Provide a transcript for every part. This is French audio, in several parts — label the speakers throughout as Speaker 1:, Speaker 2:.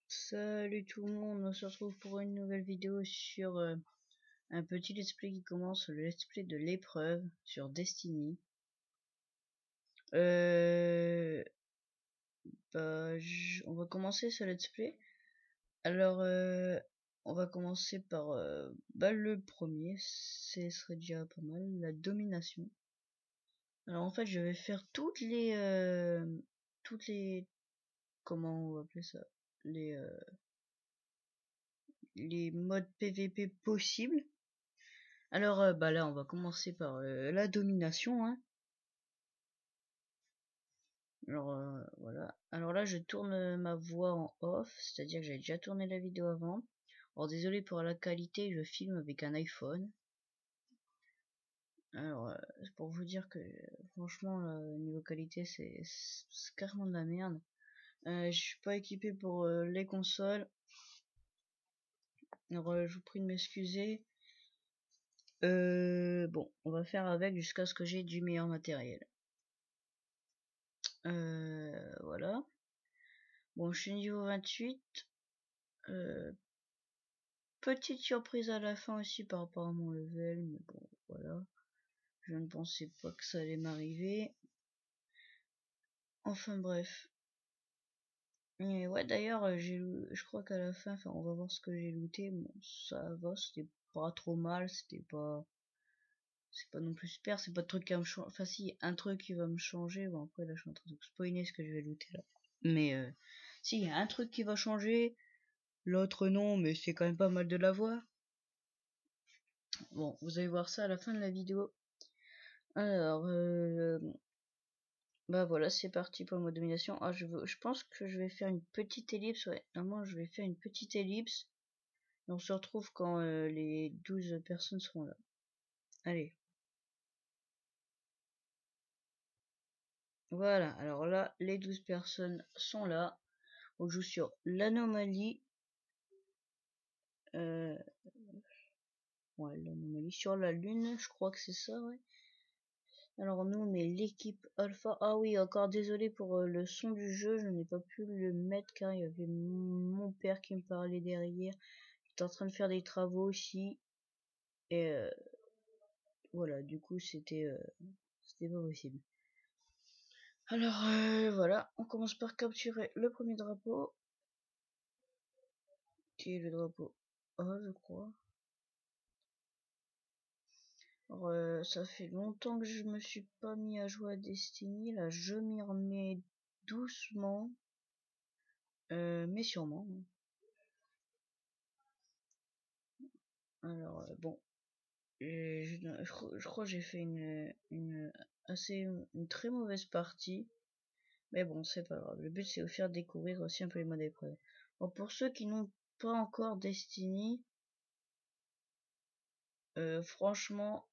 Speaker 1: Salut tout le monde, on se retrouve pour une nouvelle vidéo sur un petit let's play qui commence, le let's play de l'épreuve sur Destiny. On va commencer ce let's play. Alors on va commencer par le premier, ce serait déjà pas mal, la domination. Alors en fait je vais faire toutes les comment on va appeler ça, les modes PVP possibles. Alors là on va commencer par la domination, hein. Alors voilà. Alors là je tourne ma voix en off, c'est-à-dire que j'avais déjà tourné la vidéo avant. Alors désolé pour la qualité, je filme avec un iPhone. Alors c'est pour vous dire que franchement niveau qualité c'est carrément de la merde. Je suis pas équipé pour les consoles. Alors je vous prie de m'excuser. Bon, on va faire avec jusqu'à ce que j'ai du meilleur matériel. Voilà. Bon, je suis niveau 28. Petite surprise à la fin aussi par rapport à mon level, mais bon, voilà. Je ne pensais pas que ça allait m'arriver. Enfin bref. Et ouais, d'ailleurs, je crois qu'à la fin, on va voir ce que j'ai looté. Bon, ça va, c'était pas trop mal, c'est pas non plus super, c'est pas de truc qui va me changer. Enfin si, un truc qui va me changer. Bon après là je suis en train de spoiler ce que je vais looter là. Mais si, il y a un truc qui va changer, l'autre non, mais c'est quand même pas mal de l'avoir. Bon, vous allez voir ça à la fin de la vidéo. Alors voilà, c'est parti pour le mode domination. Ah, je pense que je vais faire une petite ellipse, ouais. Normalement je vais faire une petite ellipse. Et on se retrouve quand les 12 personnes seront là. Allez. Voilà, alors là, les 12 personnes sont là. On joue sur l'anomalie. Ouais, l'anomalie sur la lune, je crois que c'est ça, ouais. Alors nous, on est l'équipe Alpha. Ah oui, encore désolé pour le son du jeu, je n'ai pas pu le mettre car il y avait mon père qui me parlait derrière. J'étais en train de faire des travaux aussi. Et voilà, du coup, c'était pas possible. Alors voilà, on commence par capturer le premier drapeau. Qui est le drapeau A, je crois. Alors, ça fait longtemps que je me suis pas mis à jouer à Destiny. Là, je m'y remets doucement. Mais sûrement. Alors, bon. Je crois que j'ai fait une très mauvaise partie. Mais bon, c'est pas grave. Le but, c'est de vous faire découvrir aussi un peu les modes d'épreuve. Bon, pour ceux qui n'ont pas encore Destiny, franchement,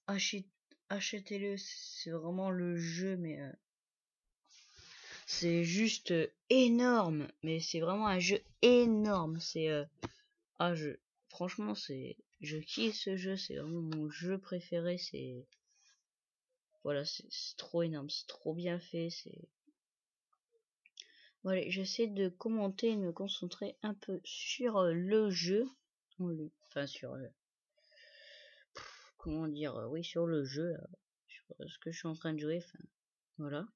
Speaker 1: achetez-le. C'est vraiment le jeu, mais c'est juste énorme. Mais c'est vraiment un jeu énorme. C'est franchement, je kiffe ce jeu. C'est vraiment mon jeu préféré. C'est voilà, c'est trop énorme, c'est trop bien fait. Voilà, j'essaie de commenter et de me concentrer un peu sur le jeu. Enfin sur comment dire, oui, sur le jeu, sur ce que je suis en train de jouer. Enfin voilà.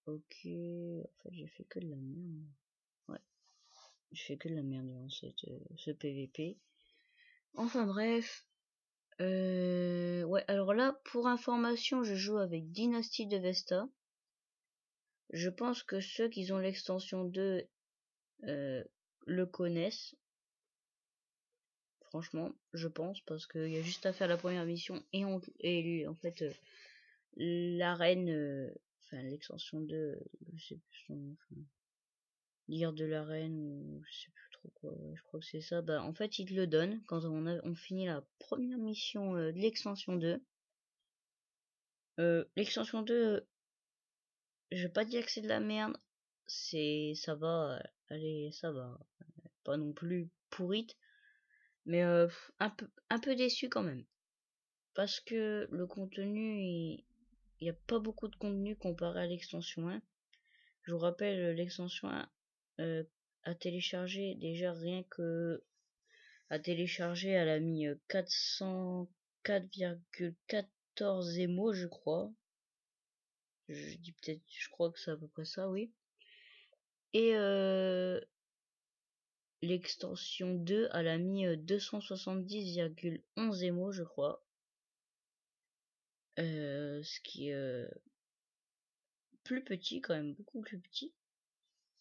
Speaker 1: Ok, en fait j'ai fait que de la merde. Ouais, j'ai fait que de la merde dans ce PVP. Enfin bref. Ouais, alors là, pour information, je joue avec Dynasty de Vesta. Je pense que ceux qui ont l'extension 2 le connaissent. Franchement, je pense, parce qu'il y a juste à faire la première mission et en fait l'arène, enfin l'extension 2, je sais plus son nom, lire de l'arène, ou je sais plus je crois que c'est ça. Bah, en fait, il te le donne quand on finit la première mission de l'extension 2. L'extension 2, je vais pas dire que c'est de la merde. Ça va, allez, ça va. Pas non plus pourrite, mais un peu déçu quand même. Parce que le contenu, il y a pas beaucoup de contenu comparé à l'extension 1. Je vous rappelle, l'extension 1 à télécharger, déjà rien que à télécharger, elle a mis 404,14 émos, je crois. Je crois que c'est à peu près ça, oui. Et l'extension 2, elle a mis 270,11 émos, je crois. Ce qui est plus petit, quand même, beaucoup plus petit.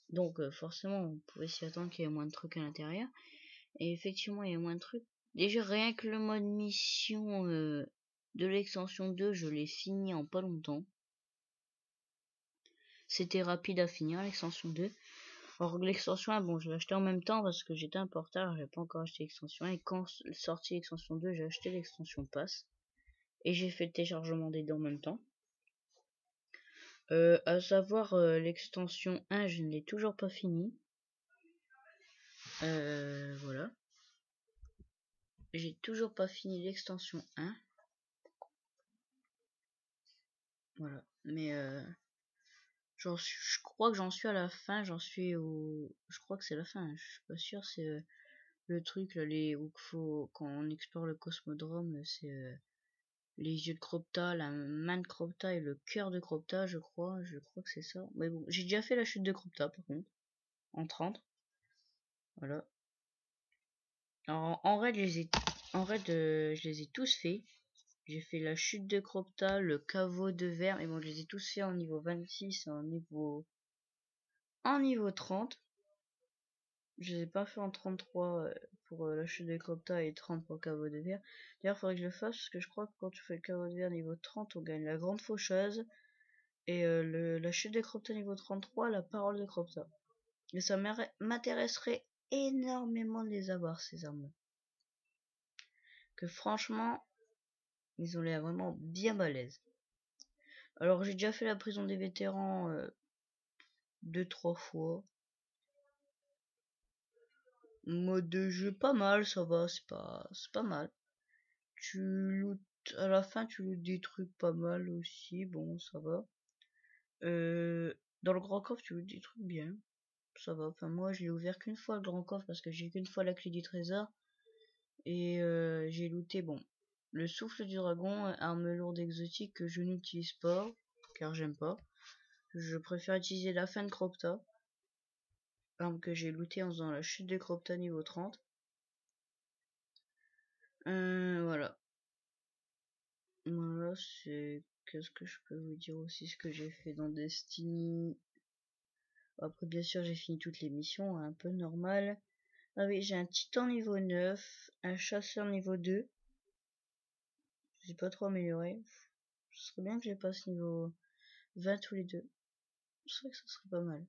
Speaker 1: Donc forcément, on pouvait s'y attendre qu'il y ait moins de trucs à l'intérieur. Et effectivement, il y a moins de trucs. Déjà, rien que le mode mission de l'extension 2, je l'ai fini en pas longtemps. C'était rapide à finir, l'extension 2. Or, l'extension 1, bon, je l'ai acheté en même temps parce que j'étais un peu en retard, j'avais pas encore acheté l'extension 1. Et quand sorti l'extension 2, j'ai acheté l'extension Pass. Et j'ai fait le téléchargement des deux en même temps. À savoir, l'extension 1, je ne l'ai toujours pas fini. Voilà. J'ai toujours pas fini l'extension 1. Voilà. Mais je crois que j'en suis à la fin. Je crois que c'est la fin. Je suis pas sûr. C'est le truc là, où quand on explore le cosmodrome, c'est les yeux de Cropta, la main de Cropta et le cœur de Cropta, je crois. Je crois que c'est ça. Mais bon, j'ai déjà fait la chute de Cropta par contre, en 30. Voilà. Alors, en raid, je les ai tous faits. J'ai fait la chute de Cropta, le caveau de verre, et bon, je les ai tous faits en niveau 26 et en niveau 30. Je les ai pas fait en 33 pour la chute de Cropta et 30 pour le caveau de verre. D'ailleurs, faudrait que je le fasse parce que je crois que quand tu fais le caveau de verre niveau 30, on gagne la grande faucheuse. Et la chute de Cropta niveau 33, la parole de Cropta. Et ça m'intéresserait énormément de les avoir, ces armes. Que franchement, ils ont l'air vraiment bien balèzes. Alors j'ai déjà fait la prison des vétérans 2-3 fois. Mode de jeu pas mal, ça va, c'est pas mal. Tu lootes, à la fin tu lootes des trucs pas mal aussi, bon ça va. Dans le grand coffre tu lootes des trucs bien, ça va. Enfin moi je l'ai ouvert qu'une fois le grand coffre parce que j'ai qu'une fois la clé du trésor. Et j'ai looté, bon, le souffle du dragon, arme lourde exotique que je n'utilise pas, car j'aime pas. Je préfère utiliser la fin de Cropta, arme que j'ai looté en faisant la chute de Cropta niveau 30. Voilà. Voilà, c'est... Qu'est-ce que je peux vous dire aussi, ce que j'ai fait dans Destiny. Après, bien sûr, j'ai fini toutes les missions, un peu normal. Ah oui, j'ai un titan niveau 9, un chasseur niveau 2. J'ai pas trop amélioré. Ce serait bien que je passe niveau 20 tous les deux. C'est vrai que ça serait pas mal.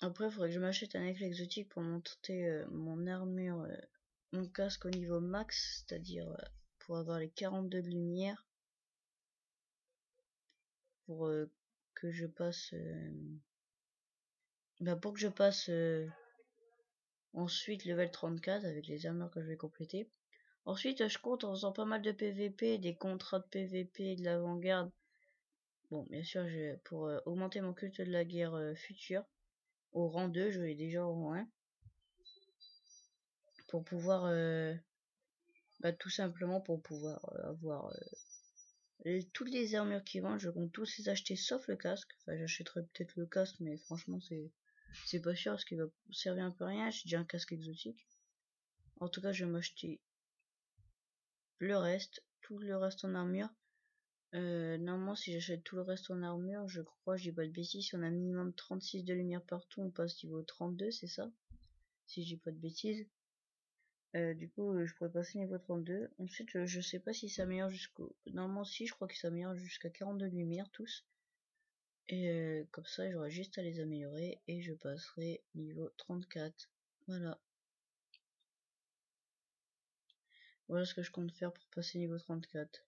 Speaker 1: Après, il faudrait que je m'achète un aigle exotique pour monter mon armure, mon casque au niveau max, c'est-à-dire pour avoir les 42 de lumière. Pour que je passe... pour que je passe ensuite level 34 avec les armures que je vais compléter. Ensuite, je compte en faisant pas mal de PVP, des contrats de PVP de l'avant-garde. Bon, bien sûr, pour augmenter mon culte de la guerre future. Au rang 2, je l'ai déjà au rang 1. Pour pouvoir... tout simplement pour pouvoir avoir toutes les armures qui vendent, je compte tous les acheter sauf le casque. Enfin, j'achèterai peut-être le casque, mais franchement, c'est pas sûr parce qu'il va servir un peu à rien. J'ai déjà un casque exotique. En tout cas, je vais m'acheter le reste, tout le reste en armure. Normalement, si j'achète tout le reste en armure, je crois, je dis pas de bêtises, si on a minimum 36 de lumière partout, on passe niveau 32, c'est ça? Si je dis pas de bêtises. Du coup, je pourrais passer niveau 32. Ensuite, je sais pas si ça améliore jusqu'au... Normalement, si, je crois que ça améliore jusqu'à 42 lumières, tous. Et comme ça, j'aurai juste à les améliorer et je passerai niveau 34. Voilà. Voilà ce que je compte faire pour passer niveau 34.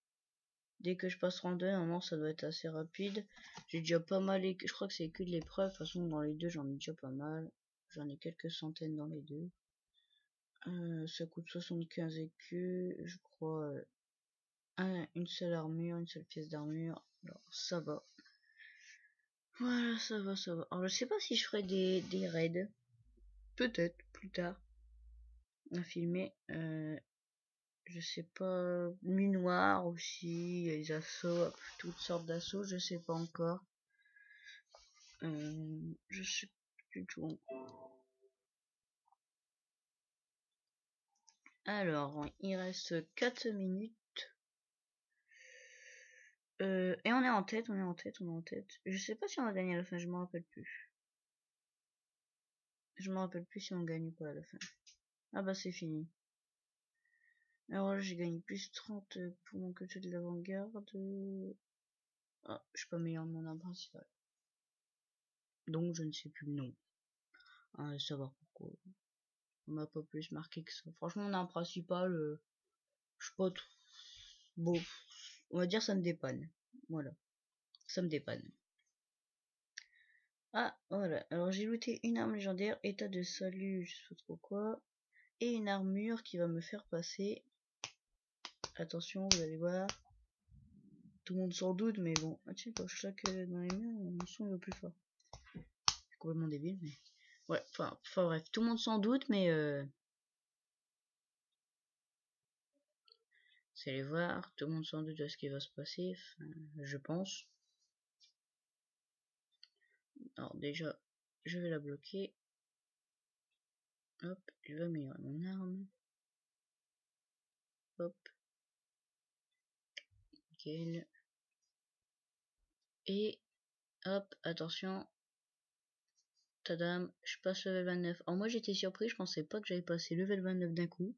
Speaker 1: Dès que je passe 32, normalement ça doit être assez rapide. J'ai déjà pas mal, je crois que c'est que de l'épreuve. De toute façon, dans les deux, j'en ai déjà pas mal. J'en ai quelques centaines dans les deux. Ça coûte 75 écus, je crois. Une seule armure, une seule pièce d'armure. Alors, ça va. Voilà, ça va, ça va. Alors, je sais pas si je ferai des raids. Peut-être, plus tard. À filmer. Je sais pas. Nuit noire aussi. Il y a les assauts, toutes sortes d'assauts, je sais pas encore. Je sais plus du tout. Alors, il reste 4 minutes. Et on est en tête, on est en tête, on est en tête. Je sais pas si on va gagner à la fin, je m'en rappelle plus. Je me rappelle plus si on gagne ou pas à la fin. Ah bah c'est fini. Alors là j'ai gagné plus 30 pour mon côté de l'avant-garde. Ah, je suis pas meilleur de mon arme principal. Donc je ne sais plus le nom. Savoir pourquoi. On m'a pas plus marqué que ça. Franchement mon arme principal, je sais pas trop. Bon, on va dire ça me dépanne. Voilà. Ça me dépanne. Ah, voilà. Alors j'ai looté une arme légendaire, état de salut, je sais pas trop quoi. Et une armure qui va me faire passer. Attention, vous allez voir. Tout le monde s'en doute, mais bon. Ah tiens, quand je claque dans les mains, mon son est le plus fort. C'est complètement débile, mais... Ouais, enfin bref, tout le monde s'en doute, mais... Vous allez voir, tout le monde s'en doute de ce qui va se passer, enfin, je pense. Alors déjà, je vais la bloquer. Hop, je vais améliorer mon arme. Hop. Nickel. Et... Hop, attention. Tadam, je passe level 29. Alors moi j'étais surpris, je pensais pas que j'allais passer level 29 d'un coup.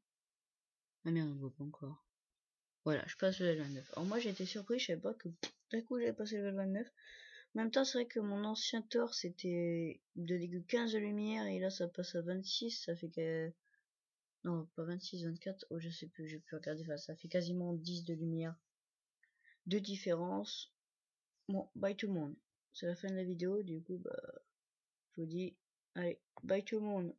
Speaker 1: Ah merde, on voit pas encore. Voilà, je passe level 29. Alors moi j'étais surpris, je savais pas que d'un coup j'allais passer level 29. En même temps c'est vrai que mon ancien Thor c'était 2,15 de lumière et là ça passe à 26, ça fait que... Non, pas 26, 24, oh je sais plus, j'ai pu regarder, enfin, ça fait quasiment 10 de lumière de différence. Bon, bye tout le monde. C'est la fin de la vidéo, du coup bah je vous dis, allez, bye tout le monde.